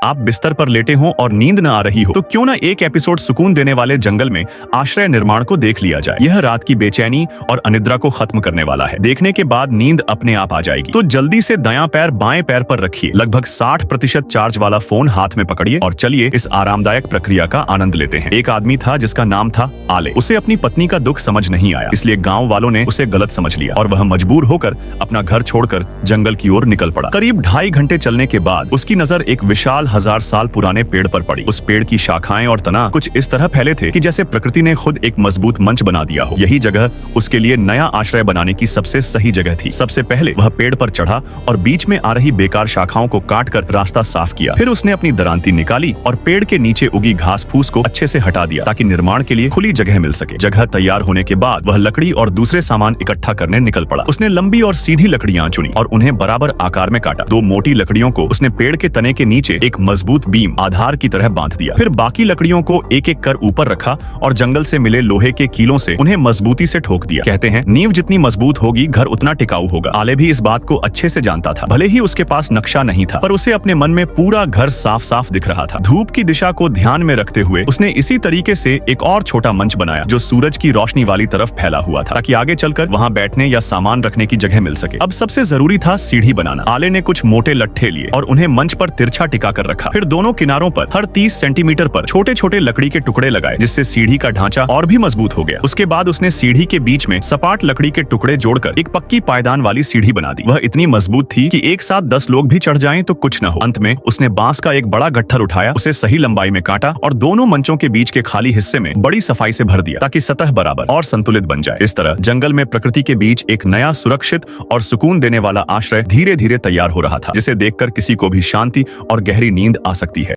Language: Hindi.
आप बिस्तर पर लेटे हों और नींद न आ रही हो तो क्यों ना एक एपिसोड सुकून देने वाले जंगल में आश्रय निर्माण को देख लिया जाए। यह रात की बेचैनी और अनिद्रा को खत्म करने वाला है। देखने के बाद नींद अपने आप आ जाएगी। तो जल्दी से दायां पैर बाएं पैर पर रखिए, लगभग 60% चार्ज वाला फोन हाथ में पकड़िए और चलिए इस आरामदायक प्रक्रिया का आनंद लेते हैं। एक आदमी था जिसका नाम था आले। उसे अपनी पत्नी का दुख समझ नहीं आया, इसलिए गाँव वालों ने उसे गलत समझ लिया और वह मजबूर होकर अपना घर छोड़कर जंगल की ओर निकल पड़ा। करीब 2.5 घंटे चलने के बाद उसकी नजर एक विशाल 1000 साल पुराने पेड़ पर पड़ी। उस पेड़ की शाखाएं और तना कुछ इस तरह फैले थे कि जैसे प्रकृति ने खुद एक मजबूत मंच बना दिया हो। यही जगह उसके लिए नया आश्रय बनाने की सबसे सही जगह थी। सबसे पहले वह पेड़ पर चढ़ा और बीच में आ रही बेकार शाखाओं को काटकर रास्ता साफ किया। फिर उसने अपनी दरांती निकाली और पेड़ के नीचे उगी घास फूस को अच्छे से हटा दिया ताकि निर्माण के लिए खुली जगह मिल सके। जगह तैयार होने के बाद वह लकड़ी और दूसरे सामान इकट्ठा करने निकल पड़ा। उसने लंबी और सीधी लकड़ियां चुनी और उन्हें बराबर आकार में काटा। 2 मोटी लकड़ियों को उसने पेड़ के तने के नीचे एक मजबूत बीम आधार की तरह बांध दिया। फिर बाकी लकड़ियों को एक एक कर ऊपर रखा और जंगल से मिले लोहे के कीलों से उन्हें मजबूती से ठोक दिया। कहते हैं नींव जितनी मजबूत होगी घर उतना टिकाऊ होगा। आले भी इस बात को अच्छे से जानता था। भले ही उसके पास नक्शा नहीं था पर उसे अपने मन में पूरा घर साफ साफ दिख रहा था। धूप की दिशा को ध्यान में रखते हुए उसने इसी तरीके से एक और छोटा मंच बनाया जो सूरज की रोशनी वाली तरफ फैला हुआ था ताकि आगे चलकर वहां बैठने या सामान रखने की जगह मिल सके। अब सबसे जरूरी था सीढ़ी बनाना। आले ने कुछ मोटे लट्ठे लिए और उन्हें मंच पर तिरछा टिका कर रखा। फिर दोनों किनारों पर हर 30 सेंटीमीटर पर छोटे छोटे लकड़ी के टुकड़े लगाए जिससे सीढ़ी का ढांचा और भी मजबूत हो गया। उसके बाद उसने सीढ़ी के बीच में सपाट लकड़ी के टुकड़े जोड़कर एक पक्की पायदान वाली सीढ़ी बना दी। वह इतनी मजबूत थी कि एक साथ 10 लोग भी चढ़ जाएं तो कुछ न हो। अंत में उसने बांस का एक बड़ा गट्ठर उठाया, उसे सही लंबाई में काटा और दोनों मंचों के बीच के खाली हिस्से में बड़ी सफाई से भर दिया ताकि सतह बराबर और संतुलित बन जाए। इस तरह जंगल में प्रकृति के बीच एक नया सुरक्षित और सुकून देने वाला आश्रय धीरे धीरे तैयार हो रहा था जिसे देखकर किसी को भी शांति और गहरी नींद आ सकती है।